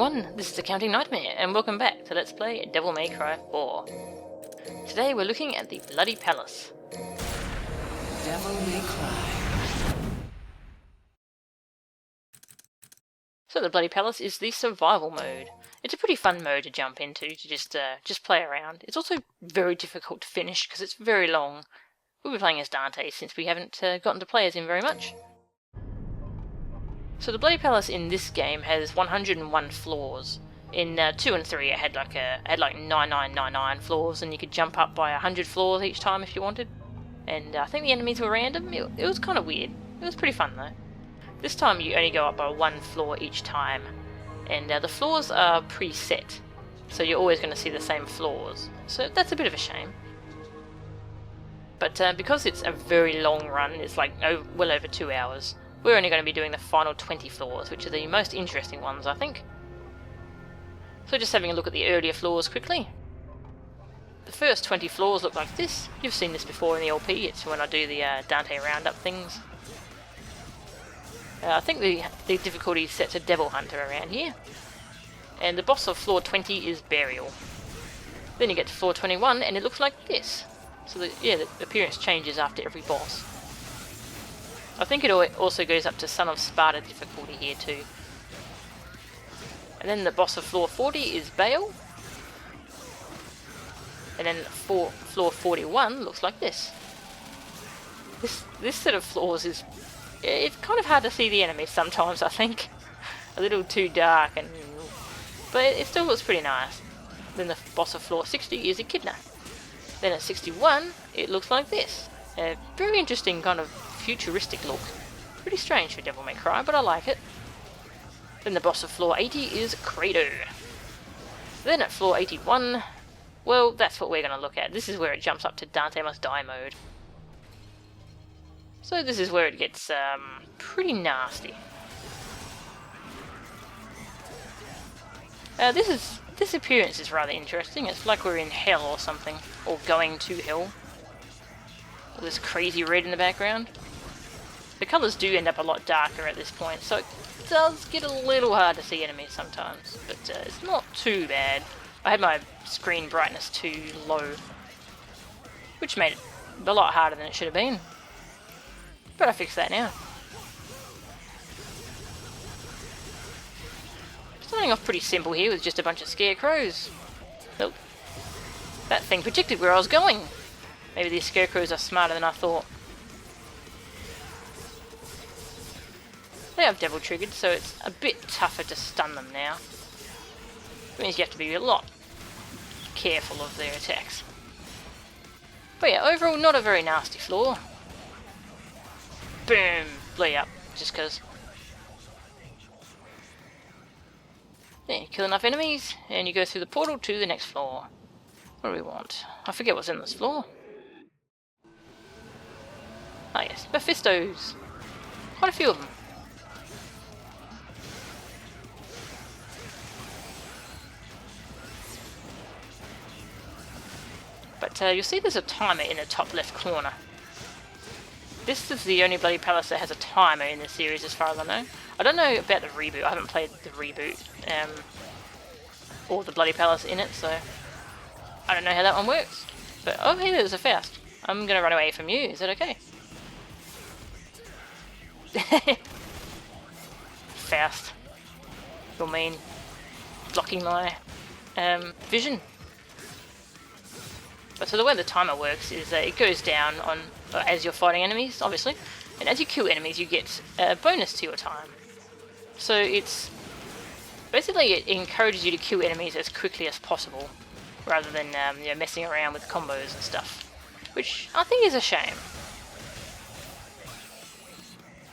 everyone, this is Accounting Nightmare, and welcome back to Let's Play Devil May Cry 4. Today we're looking at the Bloody Palace. Devil May Cry. So the Bloody Palace is the survival mode. It's a pretty fun mode to jump into, to just play around. It's also very difficult to finish because it's very long. We'll be playing as Dante since we haven't gotten to play as him very much. So the Bloody Palace in this game has 101 floors. In 2 and 3 it had like 9999 floors, and you could jump up by 100 floors each time if you wanted. And I think the enemies were random. It was kind of weird. It was pretty fun though. This time you only go up by 1 floor each time, and the floors are preset, so you're always going to see the same floors. So that's a bit of a shame. But because it's a very long run, it's like well over 2 hours. We're only going to be doing the final 20 floors, which are the most interesting ones, I think. So just having a look at the earlier floors quickly. The first 20 floors look like this. You've seen this before in the LP, it's when I do the Dante roundup things. I think the difficulty is set to Devil Hunter around here. And the boss of floor 20 is Burial. Then you get to floor 21 and it looks like this. So the appearance changes after every boss. I think it also goes up to Son of Sparta difficulty here too. And then the boss of floor 40 is Baal. And then floor 41 looks like this. This set of floors is... it's kind of hard to see the enemies sometimes, I think. A little too dark, but it still looks pretty nice. Then the boss of floor 60 is Echidna. Then at 61 it looks like this. A very interesting kind of futuristic look. Pretty strange for Devil May Cry, but I like it. Then the boss of floor 80 is Credo. Then at floor 81, well, that's what we're going to look at. This is where it jumps up to Dante Must Die mode. So this is where it gets pretty nasty. This appearance is rather interesting. It's like we're in hell or something, or going to hell. All this crazy red in the background. The colours do end up a lot darker at this point, so it does get a little hard to see enemies sometimes, but it's not too bad. I had my screen brightness too low, which made it a lot harder than it should have been. But I fixed that now. Starting off pretty simple here with just a bunch of scarecrows. Nope. That thing predicted where I was going. Maybe these scarecrows are smarter than I thought. They have devil triggered, so it's a bit tougher to stun them now. It means you have to be a lot careful of their attacks. But yeah, overall not a very nasty floor. Boom! Blow you up, just cause. Then you kill enough enemies, and you go through the portal to the next floor. What do we want? I forget what's in this floor. Ah yes, Mephistos. Quite a few of them. But you'll see there's a timer in the top left corner. This is the only Bloody Palace that has a timer in the series as far as I know. I don't know about the reboot, I haven't played the reboot, or the Bloody Palace in it, so I don't know how that one works. But, oh hey, there's a Faust. I'm gonna run away from you, is that okay? Faust. You're mean. Blocking my vision. But so the way the timer works is it goes down on as you're fighting enemies, obviously, and as you kill enemies you get a bonus to your time. So it's basically, it encourages you to kill enemies as quickly as possible, rather than messing around with combos and stuff, which I think is a shame.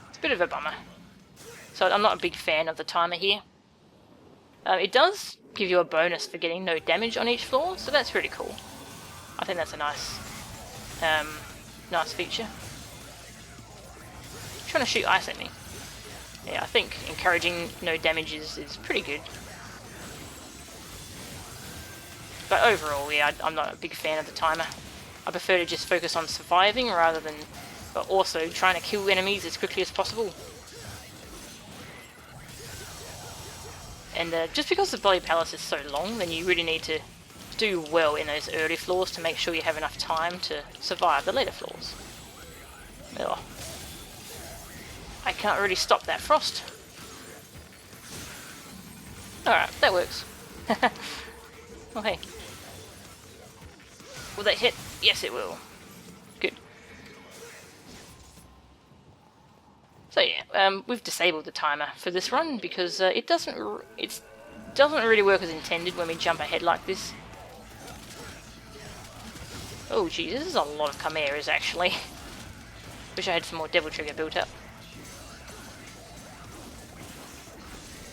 It's a bit of a bummer. So I'm not a big fan of the timer here. It does give you a bonus for getting no damage on each floor, so that's really cool. I think that's a nice feature. Trying to shoot ice at me. Yeah, I think encouraging no damage is pretty good. But overall, yeah, I'm not a big fan of the timer. I prefer to just focus on surviving rather than also trying to kill enemies as quickly as possible. And just because the Bloody Palace is so long, then you really need to do well in those early floors to make sure you have enough time to survive the later floors. Ugh. I can't really stop that frost. Alright, that works. Oh hey. Will that hit? Yes it will. Good. So yeah, we've disabled the timer for this run because it doesn't really work as intended when we jump ahead like this. Oh geez, this is a lot of chimeras actually. Wish I had some more Devil Trigger built up.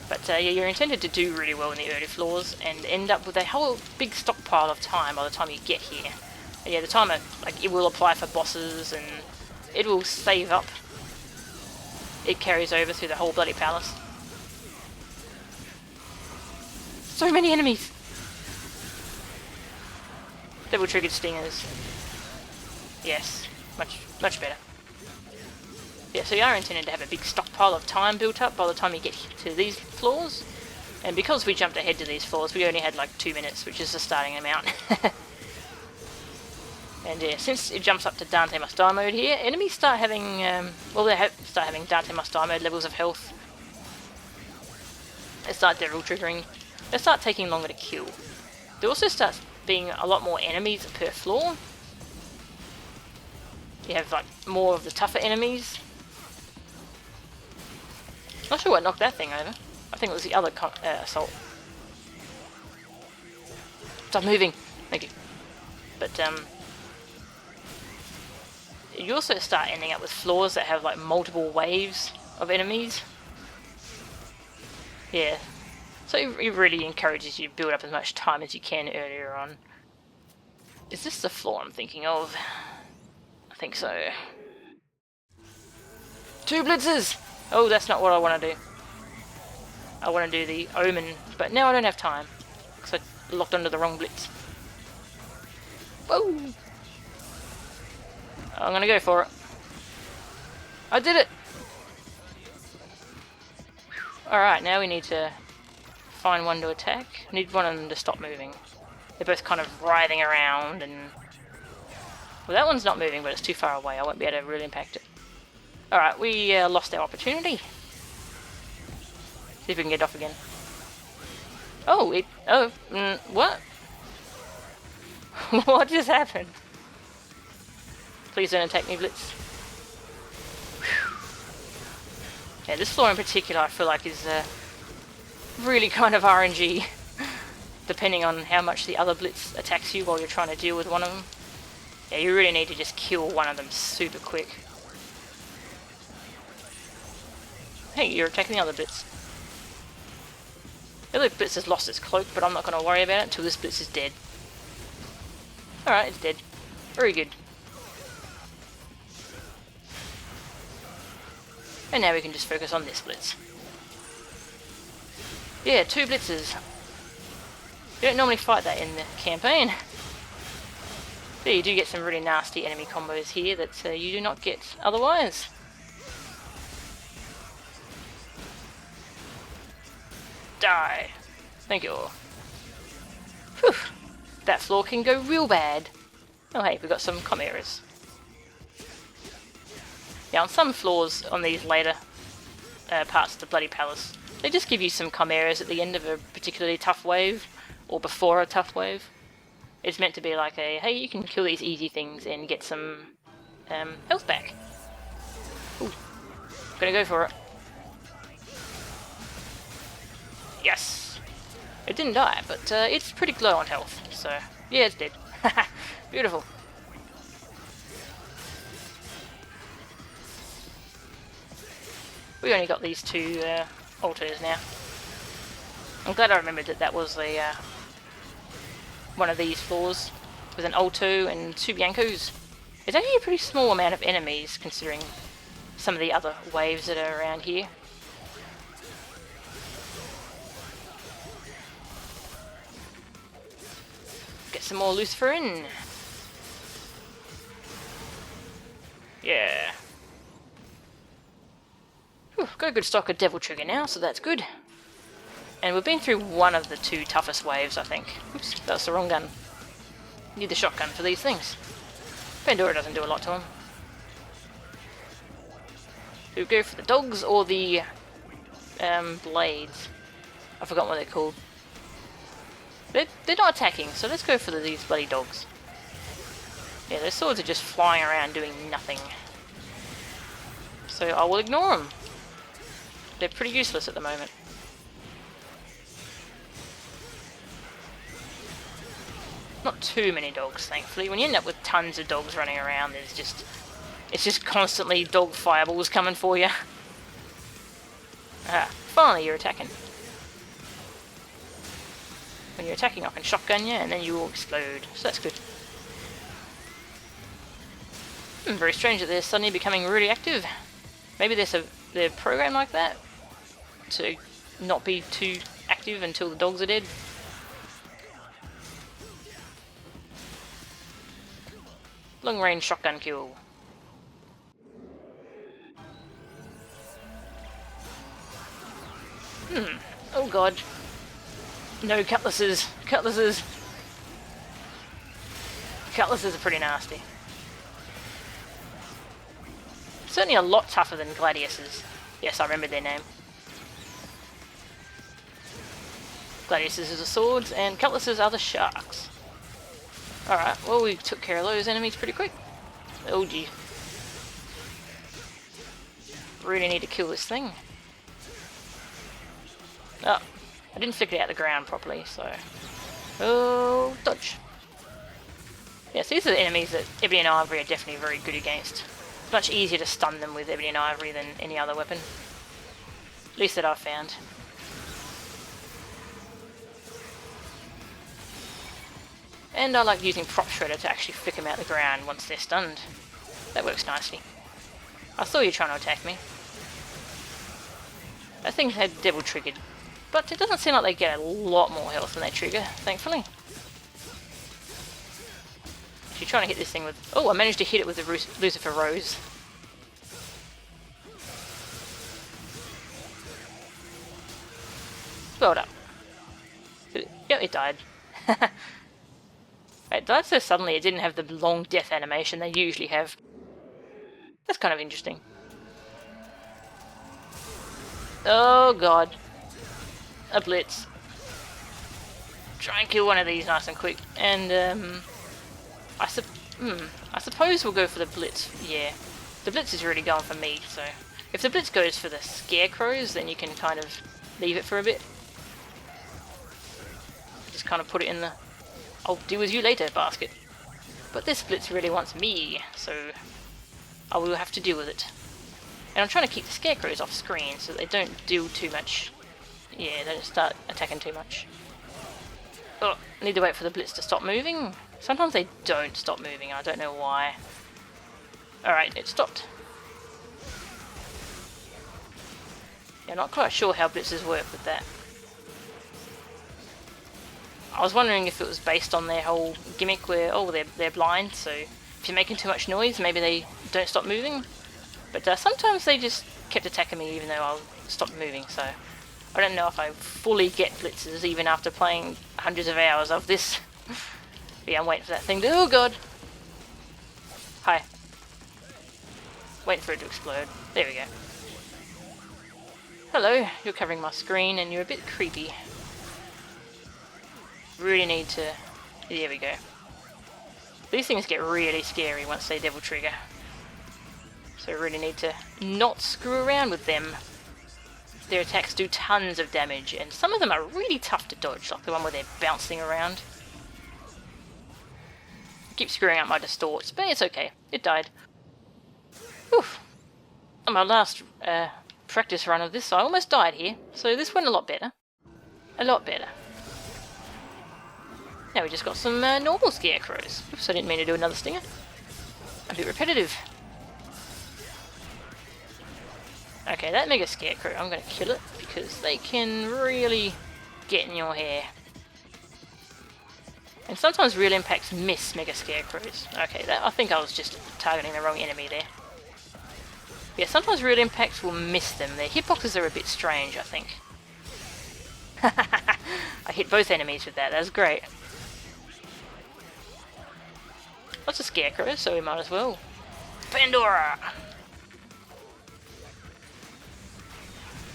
But yeah, you're intended to do really well in the early floors and end up with a whole big stockpile of time by the time you get here. And yeah, the timer, like, it will apply for bosses and it will save up. It carries over through the whole bloody palace. So many enemies! Double triggered stingers. Yes, much better. Yeah, so you are intended to have a big stockpile of time built up by the time you get to these floors. And because we jumped ahead to these floors, we only had like 2 minutes, which is the starting amount. And yeah, since it jumps up to Dante Must Die mode here, enemies start having, start having Dante Must Die mode levels of health. They start devil triggering. They start taking longer to kill. There also starts being a lot more enemies per floor. You have like more of the tougher enemies. Not sure what knocked that thing over. I think it was the other assault. Stop moving. Thank you. But you also start ending up with floors that have like multiple waves of enemies. Yeah. So it really encourages you to build up as much time as you can earlier on. Is this the floor I'm thinking of? I think so. 2 blitzes! Oh, that's not what I want to do. I want to do the Omen, but now I don't have time. Because I locked onto the wrong blitz. Whoa! I'm going to go for it. I did it! Alright, now we need to find one to attack. I need one of them to stop moving. They're both kind of writhing around and... Well, that one's not moving, but it's too far away. I won't be able to really impact it. Alright, we lost our opportunity. See if we can get off again. Oh, what? What just happened? Please don't attack me, Blitz. Whew. Yeah, this floor in particular I feel like is really kind of RNG. Depending on how much the other Blitz attacks you while you're trying to deal with one of them. Yeah, you really need to just kill one of them super quick. Hey, you're attacking the other Blitz. The other Blitz has lost its cloak, but I'm not going to worry about it until this Blitz is dead. Alright, it's dead. Very good. And now we can just focus on this Blitz. Yeah, 2 Blitzes. You don't normally fight that in the campaign. But you do get some really nasty enemy combos here that you do not get otherwise. Die. Thank you all. Whew. That floor can go real bad. Oh hey, we've got some chimeras. Yeah, on some floors on these later parts of the Bloody Palace, they just give you some chimeras at the end of a particularly tough wave, or before a tough wave. It's meant to be like a, hey, you can kill these easy things and get some health back. Ooh. Gonna go for it. Yes! It didn't die, but it's pretty low on health, so yeah, it's dead. Beautiful. We only got these 2 altars now. I'm glad I remembered that was a one of these floors with an alto and 2 Biancos. It's actually a pretty small amount of enemies considering some of the other waves that are around here. Get some more Lucifer in. Yeah. Whew, got a good stock of Devil Trigger now, so that's good. And we've been through one of the 2 toughest waves, I think. Oops, that was the wrong gun. Need the shotgun for these things. Pandora doesn't do a lot to him. Do we go for the dogs or the blades? I've forgotten what they're called. They're not attacking, so let's go for these bloody dogs. Yeah, those swords are just flying around doing nothing. So I will ignore them. They're pretty useless at the moment. Not too many dogs, thankfully. When you end up with tons of dogs running around, it's just constantly dog fireballs coming for you. Ah, finally you're attacking. When you're attacking, I can shotgun you, and then you will explode. So that's good. Very strange that they're suddenly becoming really active. Maybe they're programmed like that to not be too active until the dogs are dead. Long range shotgun kill. Oh god. No cutlasses. Cutlasses. Cutlasses are pretty nasty. Certainly a lot tougher than gladiuses. Yes, I remember their name. Gladiuses are the swords, and cutlasses are the sharks. Alright, well we took care of those enemies pretty quick. Oh gee. Really need to kill this thing. Oh, I didn't flick it out the ground properly, so... Oh, dodge. Yes, these are the enemies that Ebony and Ivory are definitely very good against. It's much easier to stun them with Ebony and Ivory than any other weapon. At least that I've found. And I like using Prop Shredder to actually flick them out the ground once they're stunned. That works nicely. I saw you trying to attack me. That thing had Devil triggered. But it doesn't seem like they get a lot more health when they trigger, thankfully. She's trying to hit this thing with... Oh, I managed to hit it with the Lucifer Rose. Well done. Yep, it died. It died so suddenly it didn't have the long death animation they usually have. That's kind of interesting. Oh god. A blitz. Try and kill one of these nice and quick. And I suppose we'll go for the blitz. Yeah. The blitz is really going for me, so... If the blitz goes for the scarecrows, then you can kind of leave it for a bit. Just kind of put it in the... I'll deal with you later basket. But this blitz really wants me, so I will have to deal with it. And I'm trying to keep the scarecrows off screen so they don't do too much. Yeah, they don't start attacking too much. Oh, I need to wait for the blitz to stop moving. Sometimes they don't stop moving, I don't know why. Alright, it stopped. Yeah, not quite sure how blitzes work with that. I was wondering if it was based on their whole gimmick where, oh, they're blind, so if you're making too much noise, maybe they don't stop moving. But sometimes they just kept attacking me even though I stopped moving, so I don't know if I fully get blitzes even after playing hundreds of hours of this. Yeah, I'm waiting for that thing to... Oh god! Hi. Waiting for it to explode. There we go. Hello, you're covering my screen and you're a bit creepy. Really need to... There we go. These things get really scary once they devil trigger. So we really need to not screw around with them. Their attacks do tons of damage, and some of them are really tough to dodge, like the one where they're bouncing around. I keep screwing up my distorts, but it's okay. It died. Oof. On my last practice run of this, I almost died here, so this went a lot better. A lot better. Now we just got some normal scarecrows. Oops, I didn't mean to do another stinger. A bit repetitive. Okay, that mega scarecrow, I'm going to kill it because they can really get in your hair. And sometimes real impacts miss mega scarecrows. Okay, I think I was just targeting the wrong enemy there. Yeah, sometimes real impacts will miss them. Their hitboxes are a bit strange, I think. I hit both enemies with that, that's great. Lots of scarecrows, so we might as well. Pandora!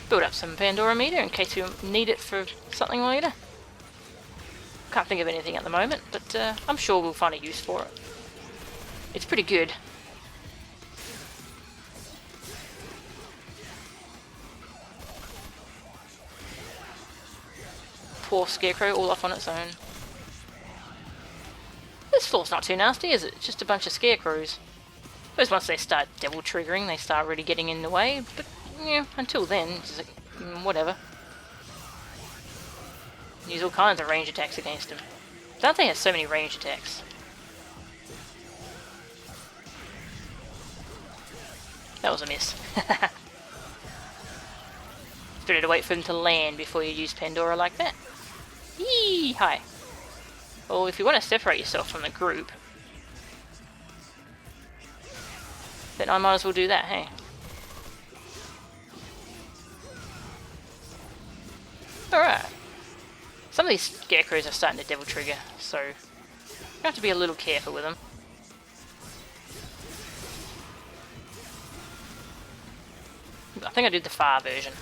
Build up some Pandora meter in case we need it for something later. Can't think of anything at the moment, but I'm sure we'll find a use for it. It's pretty good. Poor scarecrow, all off on its own. This floor's not too nasty, is it? It's just a bunch of scarecrows. I suppose once they start devil triggering, they start really getting in the way, but yeah, until then, it's like, whatever. Use all kinds of range attacks against them. Dante has so many range attacks. That was a miss. It's better to wait for them to land before you use Pandora like that. Yee! Hi. Well, if you want to separate yourself from the group, then I might as well do that, hey? Alright. Some of these scarecrows are starting to devil trigger, so you have to be a little careful with them. I think I did the far version.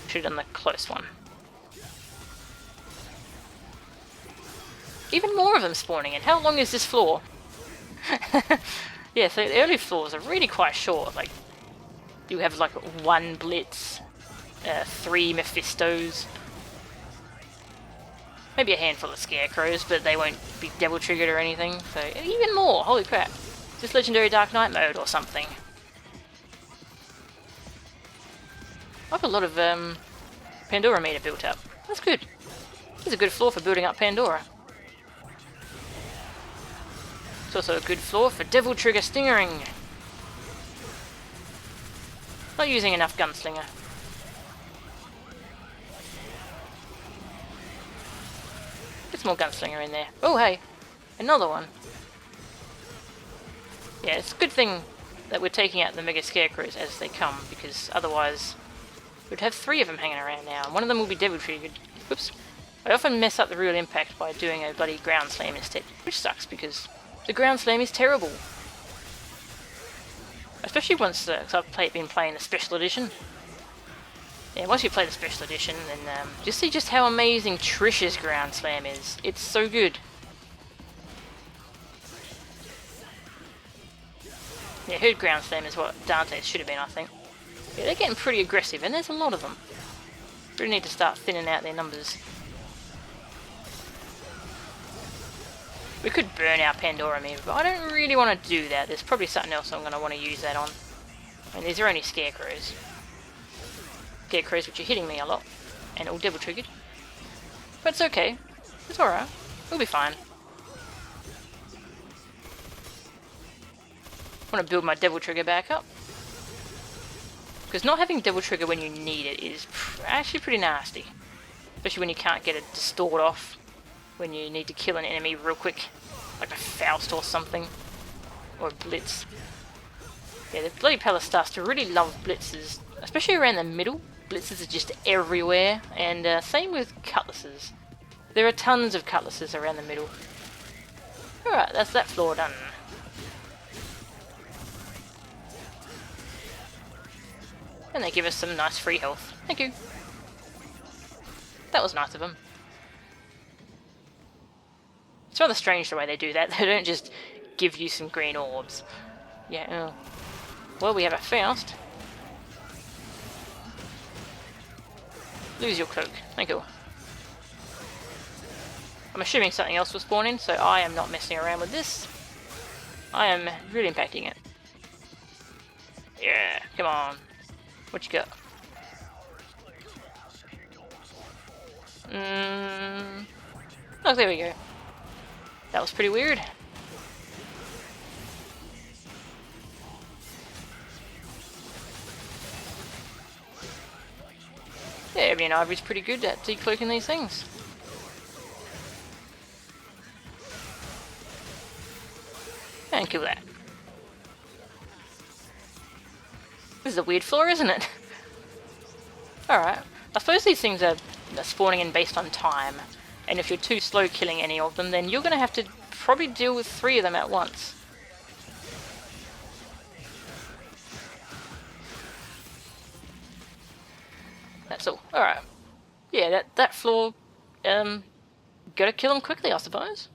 Should have done the close one. Even more of them spawning in. How long is this floor? Yeah, so the early floors are really quite short. Like, you have like 1 Blitz, 3 Mephistos, maybe a handful of Scarecrows, but they won't be devil triggered or anything. So even more. Holy crap! Is this Legendary Dark Knight mode or something? I have a lot of Pandora meter built up. That's good. This is a good floor for building up Pandora. It's also a good floor for Devil Trigger Stingering. Not using enough Gunslinger. Get some more Gunslinger in there. Oh hey, another one. Yeah, it's a good thing that we're taking out the Mega Scarecrows as they come, because otherwise we'd have 3 of them hanging around now, and one of them will be Devil Triggered. Oops. I often mess up the real impact by doing a bloody Ground Slam instead, which sucks because the Ground Slam is terrible. Especially once, because I've been playing the Special Edition. Yeah, once you play the Special Edition, then just see just how amazing Trish's Ground Slam is. It's so good. Yeah, her Ground Slam is what Dante's should have been, I think. Yeah, they're getting pretty aggressive, and there's a lot of them. Really need to start thinning out their numbers. We could burn our Pandora meter, but I don't really want to do that. There's probably something else I'm going to want to use that on. And these are only Scarecrows. Scarecrows which are hitting me a lot, and all devil triggered. But it's okay. It's alright. We'll be fine. I want to build my devil trigger back up. Because not having devil trigger when you need it is actually pretty nasty. Especially when you can't get a distort off. When you need to kill an enemy real quick, like a Faust or something, or a Blitz. Yeah, the bloody Pallastas really love blitzes, especially around the middle. Blitzes are just everywhere, and same with cutlasses. There are tons of cutlasses around the middle. Alright, that's that floor done. And they give us some nice free health. Thank you. That was nice of them. It's rather strange the way they do that. They don't just give you some green orbs. Yeah, well, we have a Faust. Lose your cloak. Thank you. I'm assuming something else will spawn in, so I am not messing around with this. I am really impacting it. Yeah, come on. What you got? Oh, there we go. That was pretty weird. Yeah, Ebony and Ivory's pretty good at decloaking these things. And kill that. This is a weird floor, isn't it? Alright. I suppose these things are spawning in based on time. And if you're too slow killing any of them, then you're going to have to probably deal with 3 of them at once. That's all. Alright. Yeah, that floor, gotta kill them quickly, I suppose.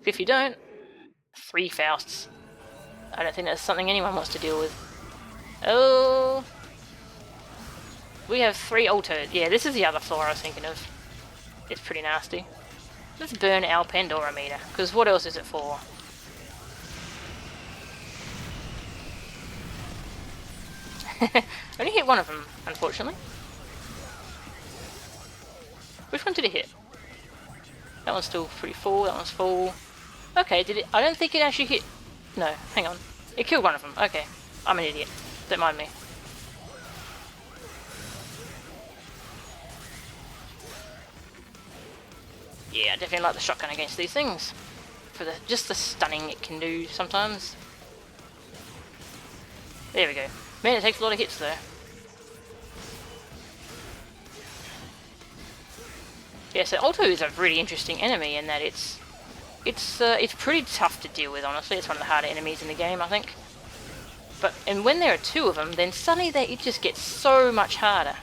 If you don't, 3 Fausts. I don't think that's something anyone wants to deal with. Oh... We have 3 Altos. Yeah, this is the other floor I was thinking of. It's pretty nasty. Let's burn our Pandora meter, because what else is it for? Only hit one of them, unfortunately. Which one did it hit? That one's still pretty full, that one's full. Okay, did it? I don't think it actually hit... No, hang on. It killed one of them. Okay, I'm an idiot. Don't mind me. Yeah, I definitely like the shotgun against these things. For just the stunning it can do sometimes. There we go. Man, it takes a lot of hits though. Yeah, so Alto is a really interesting enemy in that it's pretty tough to deal with, honestly. It's one of the harder enemies in the game, I think. And when there are 2 of them, then suddenly it just gets so much harder.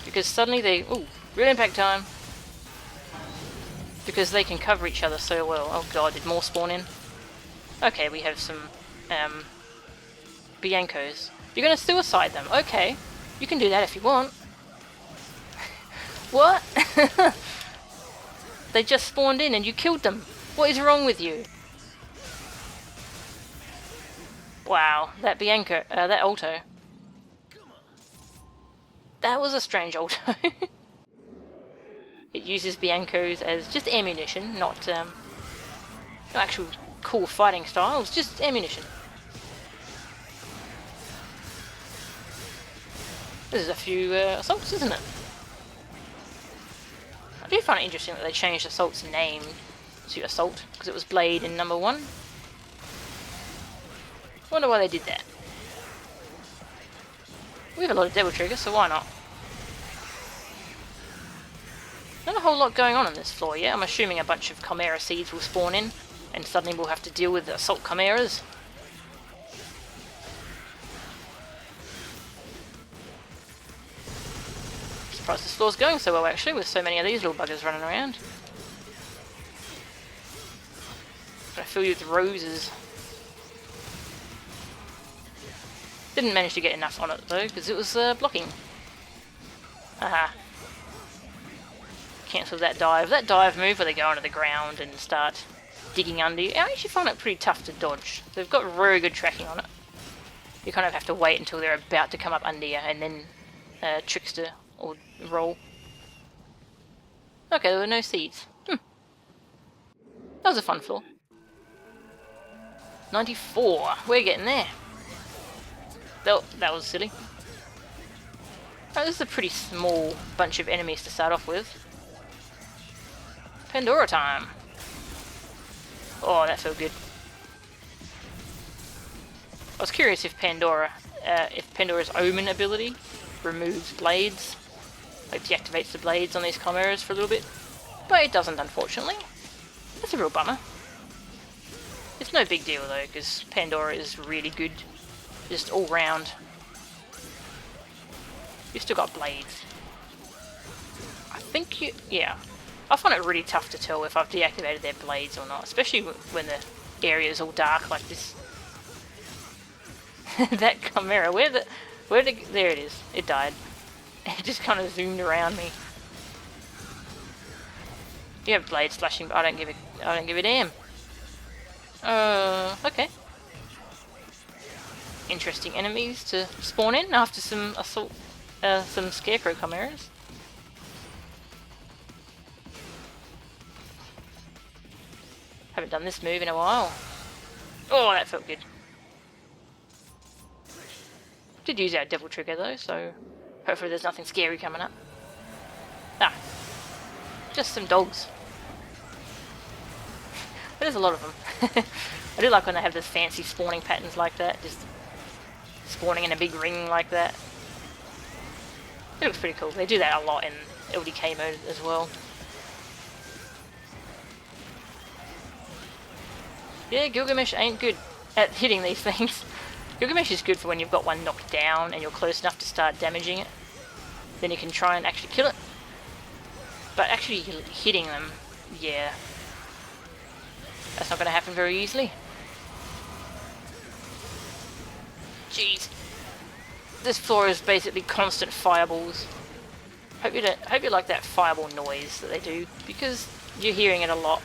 Because suddenly they... Ooh, real impact time. Because they can cover each other so well. Oh god, did more spawn in? Okay, we have some Biancos. You're gonna suicide them. Okay, you can do that if you want. What? They just spawned in and you killed them. What is wrong with you? Wow, that Bianco, that Alto. That was a strange Alto. It uses Biancos as just ammunition, not actual cool fighting styles, just ammunition. This is a few assaults, isn't it? I do find it interesting that they changed Assault's name to Assault, because it was Blade in number 1. Wonder why they did that. We have a lot of Devil Trigger, so why not? Not a whole lot going on this floor yet. I'm assuming a bunch of Chimera Seeds will spawn in, and suddenly we'll have to deal with the Assault Chimeras. Surprised this floor's going so well actually, with so many of these little buggers running around. Gonna fill you with roses. Didn't manage to get enough on it though, because it was blocking. Aha. Cancel that dive. That dive move where they go onto the ground and start digging under you, I actually find it pretty tough to dodge. They've got very good tracking on it. You kind of have to wait until they're about to come up under you and then trickster or roll. Okay, there were no seeds. That was a fun floor. 94. We're getting there. That was silly. Oh, this is a pretty small bunch of enemies to start off with. Pandora time. Oh, that felt good. I was curious if Pandora's Omen ability removes blades, like deactivates the blades on these chimeras for a little bit, but it doesn't, unfortunately. That's a real bummer. It's no big deal though, because Pandora is really good, just all round. You've still got blades. I think yeah. I find it really tough to tell if I've deactivated their blades or not, especially when the area is all dark like this. That chimera, there it is. It died. It just kind of zoomed around me. You have blades flashing, but I don't give a damn. Okay. Interesting enemies to spawn in after some assault, some scarecrow chimeras. Haven't done this move in a while. Oh, that felt good. Did use our devil trigger though, so hopefully there's nothing scary coming up. Ah, just some dogs. But there's a lot of them. I do like when they have this fancy spawning patterns like that, just spawning in a big ring like that. It looks pretty cool. They do that a lot in LDK mode as well. Yeah, Gilgamesh ain't good at hitting these things. Gilgamesh is good for when you've got one knocked down and you're close enough to start damaging it. Then you can try and actually kill it. But actually hitting them, yeah, that's not going to happen very easily. Jeez. This floor is basically constant fireballs. Hope you like that fireball noise that they do, because you're hearing it a lot.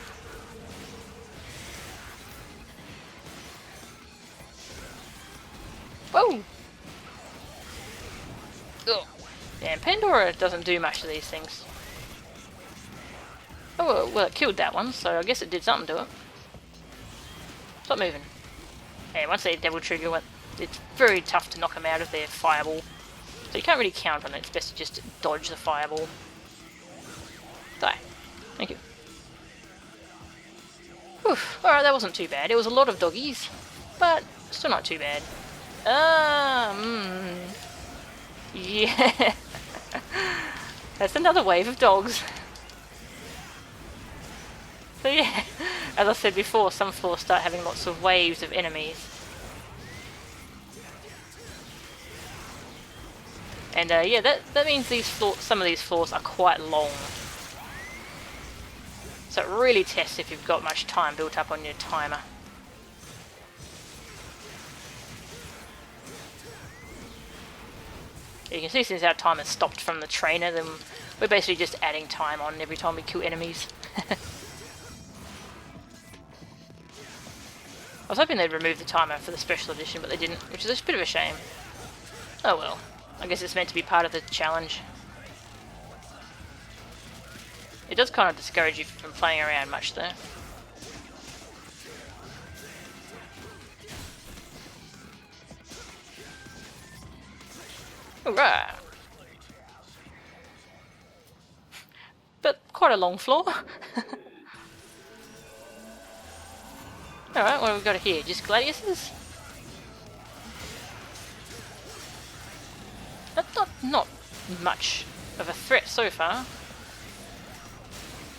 Whoa! Ugh. Yeah, and Pandora doesn't do much to these things. Oh, well, it killed that one, so I guess it did something to it. Stop moving. Yeah, once they Devil Trigger, it's very tough to knock them out of their fireball. So you can't really count on it, it's best to just dodge the fireball. Die. Thank you. Whew. Alright, that wasn't too bad. It was a lot of doggies, but still not too bad. Yeah. That's another wave of dogs. So yeah, as I said before, some floors start having lots of waves of enemies. And yeah, that means some of these floors are quite long. So it really tests if you've got much time built up on your timer. You can see since our timer stopped from the trainer, then we're basically just adding time on every time we kill enemies. I was hoping they'd remove the timer for the special edition, but they didn't, which is a bit of a shame. Oh well, I guess it's meant to be part of the challenge. It does kind of discourage you from playing around much though. Hurrah! But quite a long floor. Alright, what have we got here? Just gladiuses? That's not much of a threat so far.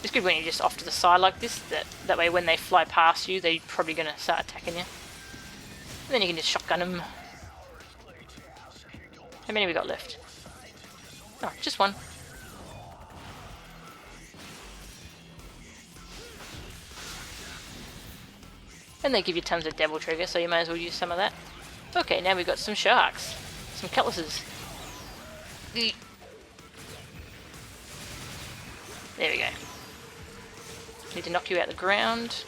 It's good when you're just off to the side like this, that way when they fly past you, they're probably going to start attacking you. And then you can just shotgun them. How many we got left? Oh, just one. And they give you tons of Devil Trigger, so you may as well use some of that. Okay, now we've got some sharks. Some cutlasses. There we go. Need to knock you out the ground.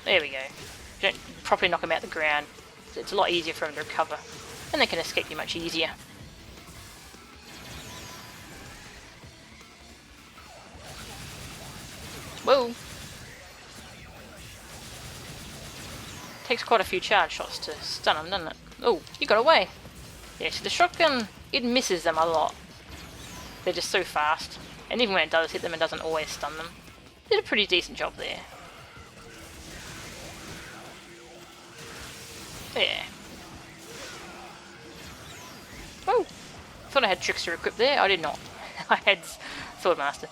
There we go. If you don't properly knock them out the ground, it's a lot easier for them to recover. And they can escape you much easier. Whoa! Takes quite a few charge shots to stun them, doesn't it? Oh, you got away! Yeah, so the shotgun, it misses them a lot. They're just so fast. And even when it does hit them, it doesn't always stun them. Did a pretty decent job there. Yeah. Oh! Thought I had Trickster equipped there. I did not. I had Swordmaster.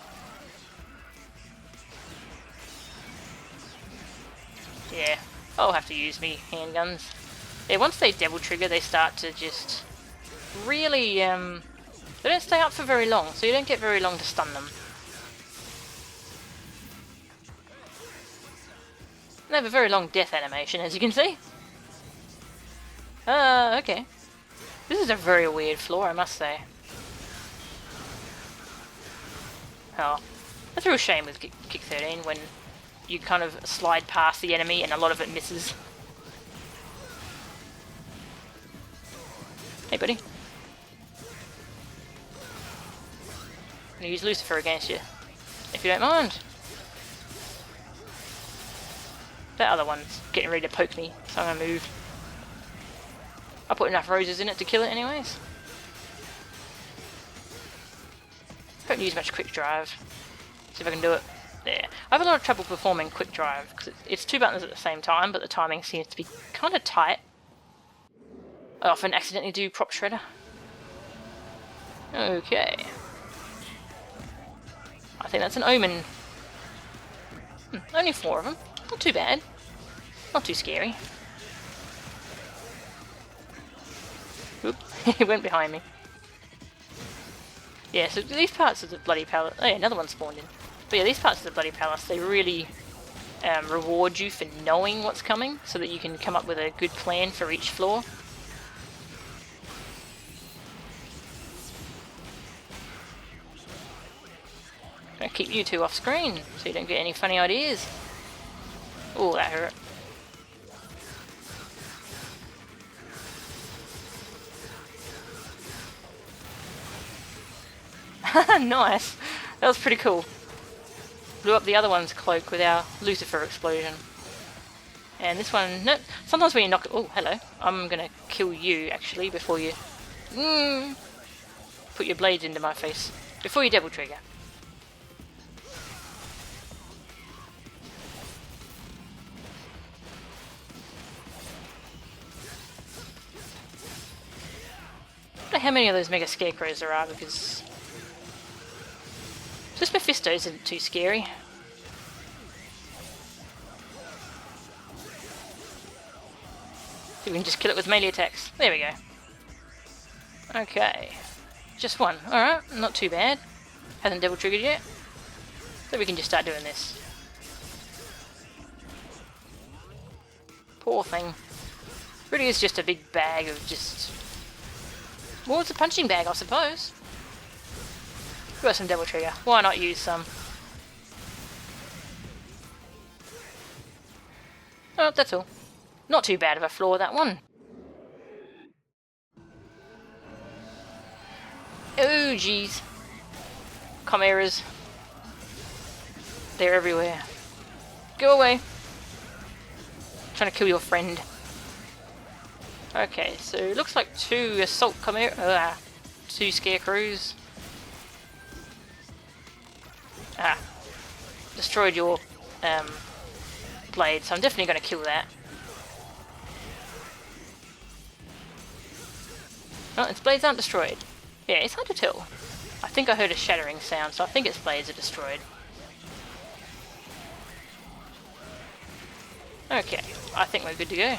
Yeah. I'll have to use me handguns. Yeah, once they Devil Trigger, they start to just really, they don't stay up for very long, so you don't get very long to stun them. They have a very long death animation, as you can see. Okay. This is a very weird floor, I must say. Oh, that's a real shame with Kick 13 when you kind of slide past the enemy and a lot of it misses. Hey buddy. I'm gonna use Lucifer against you, if you don't mind. That other one's getting ready to poke me, so I'm gonna move. I put enough roses in it to kill it anyways. Don't use much quick drive. See if I can do it. There. I have a lot of trouble performing quick drive because it's two buttons at the same time, but the timing seems to be kind of tight. I often accidentally do prop shredder. Okay. I think that's an omen. Only 4 of them. Not too bad. Not too scary. Oop, he went behind me. Yeah, so these parts of the bloody palace... Oh yeah, another one spawned in. But yeah, these parts of the bloody palace, they really reward you for knowing what's coming, so that you can come up with a good plan for each floor. Gonna keep you two off screen, so you don't get any funny ideas. Oh, that hurt. Nice! That was pretty cool. Blew up the other one's cloak with our Lucifer explosion. And this one, no, sometimes when you knock... Oh, hello. I'm gonna kill you, actually, before you... put your blades into my face. Before you double trigger. I don't know how many of those Mega Scarecrows there are, because... Just Mephisto isn't too scary. We can just kill it with melee attacks. There we go. Okay. Just one. Alright, not too bad. Hasn't double triggered yet. So we can just start doing this. Poor thing. Really is just a big bag of just... Well, it's a punching bag, I suppose. We've got some double trigger. Why not use some? Oh, that's all. Not too bad of a floor, that one. Oh, jeez. Chimeras. They're everywhere. Go away. Trying to kill your friend. Okay, so it looks like 2 assault chimera... 2 scarecrows. Destroyed your blade, so I'm definitely going to kill that. Oh, its blades aren't destroyed. Yeah, it's hard to tell. I think I heard a shattering sound, so I think its blades are destroyed. Okay, I think we're good to go.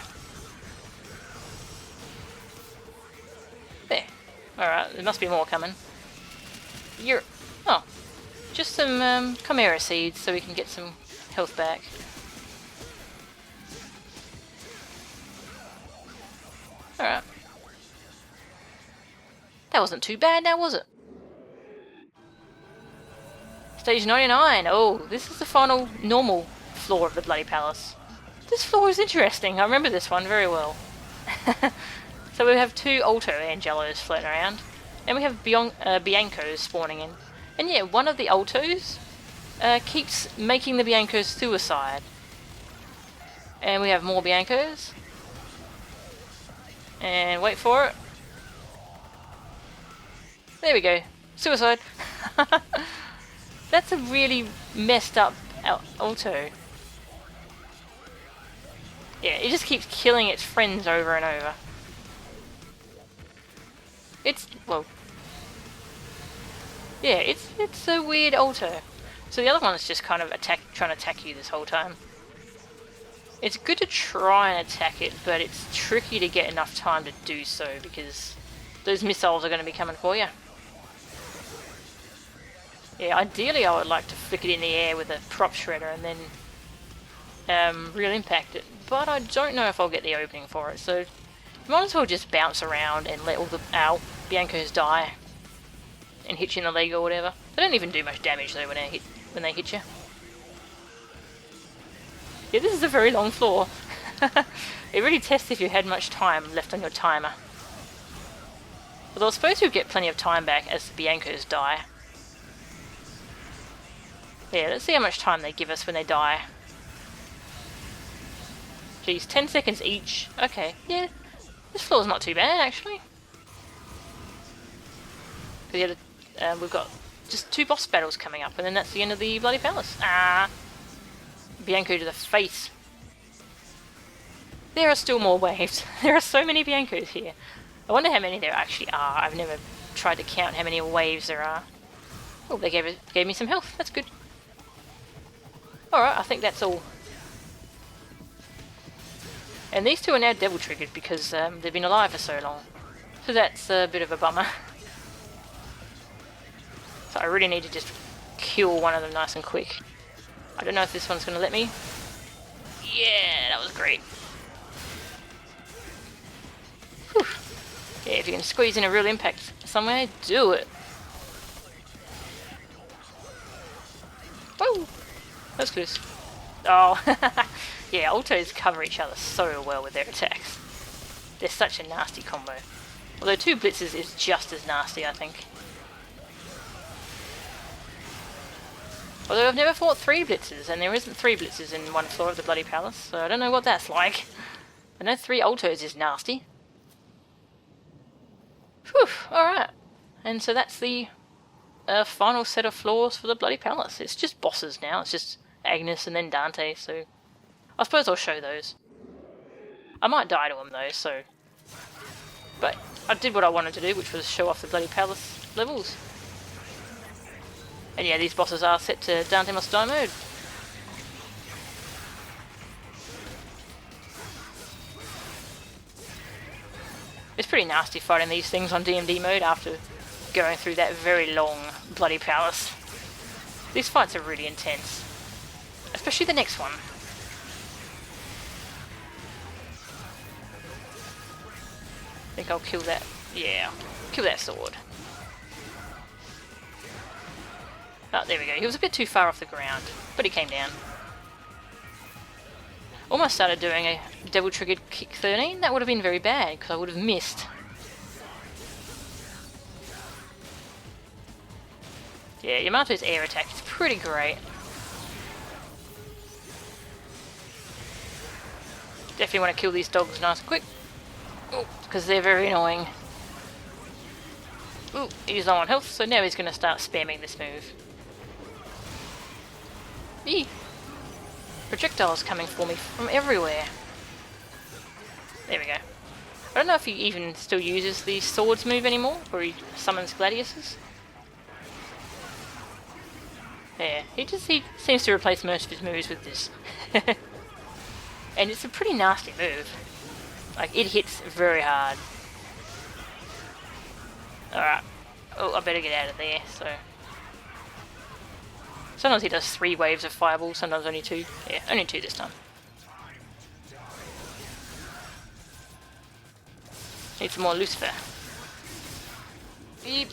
There. Alright, there must be more coming. Oh. Just some chimera seeds so we can get some health back. Alright. That wasn't too bad now, was it? Stage 99. Oh, this is the final normal floor of the bloody palace. This floor is interesting. I remember this one very well. So we have 2 Alto Angelos floating around. And we have Biancos spawning in. And yeah, one of the Altos keeps making the Biancos suicide. And we have more Biancos. And wait for it. There we go. Suicide. That's a really messed up Alto. Yeah, it just keeps killing its friends over and over. It's, well... Yeah, it's a weird Alto. So the other one's just kind of trying to attack you this whole time. It's good to try and attack it, but it's tricky to get enough time to do so because those missiles are going to be coming for you. Yeah, ideally I would like to flick it in the air with a prop shredder and then real impact it, but I don't know if I'll get the opening for it, so might as well just bounce around and let all the Biancos die and hit you in the leg or whatever. They don't even do much damage though when they hit you. Yeah, this is a very long floor. It really tests if you had much time left on your timer. Although I suppose you'll get plenty of time back as the Biancos die. Yeah, let's see how much time they give us when they die. Geez, 10 seconds each. Okay, yeah, this floor's not too bad actually. We've got just 2 boss battles coming up, and then that's the end of the bloody palace. Ah, Bianco to the face. There are still more waves. There are so many Biancos here. I wonder how many there actually are. I've never tried to count how many waves there are. Oh, they gave me some health. That's good. Alright, I think that's all. And these two are now devil triggered because they've been alive for so long. So that's a bit of a bummer. So I really need to just kill one of them nice and quick. I don't know if this one's going to let me. Yeah, that was great. Whew. Yeah, if you can squeeze in a real impact somewhere, do it. Whoa! That's close. Oh, yeah, autos cover each other so well with their attacks. They're such a nasty combo. Although 2 blitzes is just as nasty, I think. Although I've never fought 3 blitzes, and there isn't 3 blitzes in one floor of the Bloody Palace, so I don't know what that's like. I know 3 altos is nasty. Whew, alright. And so that's the final set of floors for the Bloody Palace. It's just bosses now, it's just Agnes and then Dante, so I suppose I'll show those. I might die to them though, so... But I did what I wanted to do, which was show off the Bloody Palace levels. And yeah, these bosses are set to Dante Must Die mode. It's pretty nasty fighting these things on DMD mode after going through that very long Bloody Palace. These fights are really intense. Especially the next one. I think I'll kill that. Yeah, kill that sword. Oh, there we go. He was a bit too far off the ground, but he came down. Almost started doing a devil triggered kick 13. That would have been very bad because I would have missed. Yeah, Yamato's air attack is pretty great. Definitely want to kill these dogs nice and quick. Because they're very annoying. Ooh, he's low on health, so now he's going to start spamming this move. Eee! Projectiles coming for me from everywhere. There we go. I don't know if he even still uses the swords move anymore, or he summons gladiuses. Yeah, he seems to replace most of his moves with this. And it's a pretty nasty move. Like, it hits very hard. Alright. Oh, I better get out of there, so... Sometimes he does 3 waves of fireballs, sometimes only 2. Yeah, only 2 this time. Need some more Lucifer. Beep.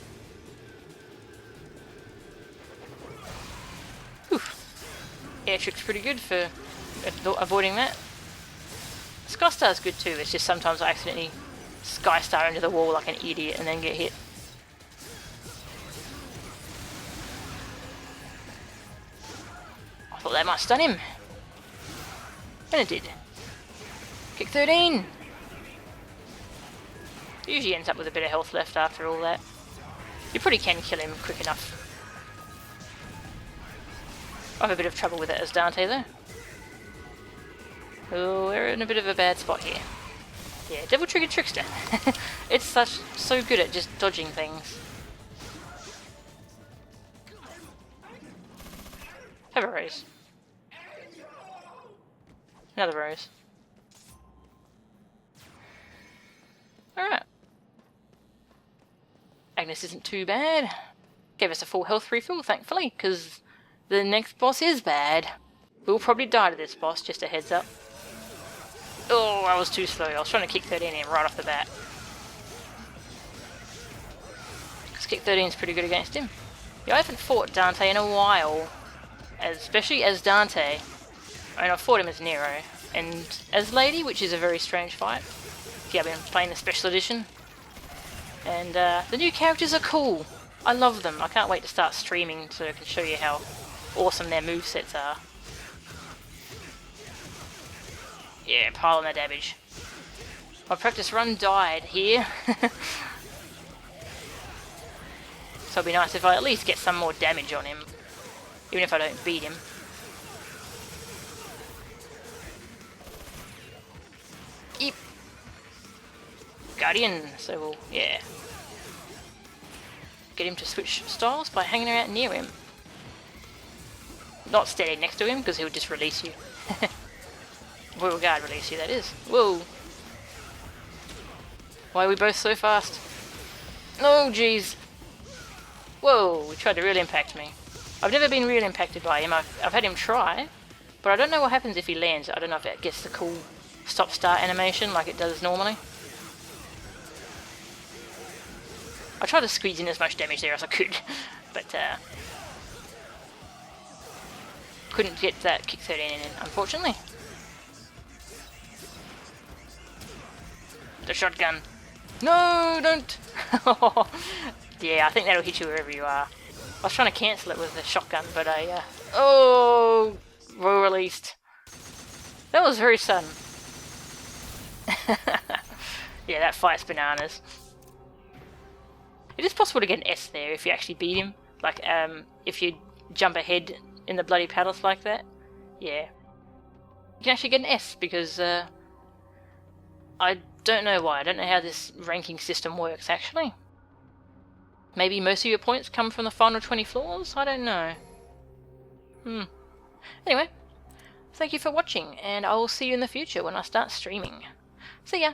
Whew. Air trick's pretty good for avoiding that. Skystar's good too, it's just sometimes I accidentally Skystar into the wall like an idiot and then get hit. I thought that might stun him. And it did. Kick 13! Usually ends up with a bit of health left after all that. You probably can kill him quick enough. I have a bit of trouble with it as Dante though. Oh, we're in a bit of a bad spot here. Yeah, Devil Triggered Trickster. It's so good at just dodging things. Have a rose. Another rose. Alright. Agnes isn't too bad. Gave us a full health refill, thankfully, because the next boss is bad. We'll probably die to this boss, just a heads up. Oh, I was too slow. I was trying to kick 13 in right off the bat. Because kick 13 is pretty good against him. Yeah, I haven't fought Dante in a while. Especially as Dante. I mean, I've fought him as Nero. And as Lady, which is a very strange fight. Yeah, I've been playing the special edition. And the new characters are cool. I love them. I can't wait to start streaming so I can show you how awesome their movesets are. Yeah, piling that damage. My practice run died here. So it'd be nice if I at least get some more damage on him. Even if I don't beat him. Yep. Guardian, so we'll, yeah. get him to switch styles by hanging around near him. Not standing next to him, because he'll just release you. Well, guard release you, that is. Whoa. Why are we both so fast? Oh, jeez. Whoa, he tried to real impact me. I've never been real impacted by him. I've had him try, but I don't know what happens if he lands. I don't know if it gets the cool stop-start animation like it does normally. I tried to squeeze in as much damage there as I could, but couldn't get that kick 13 in, unfortunately. The shotgun. No, don't! Yeah, I think that'll hit you wherever you are. I was trying to cancel it with the shotgun, but I, oh! Well released. That was very sudden. Yeah, that fight's bananas. It is possible to get an S there if you actually beat him. Like, if you jump ahead in the bloody palace like that. Yeah. You can actually get an S because, I don't know why. I don't know how this ranking system works, actually. Maybe most of your points come from the final 20 floors? I don't know. Anyway, thank you for watching, and I will see you in the future when I start streaming. See ya!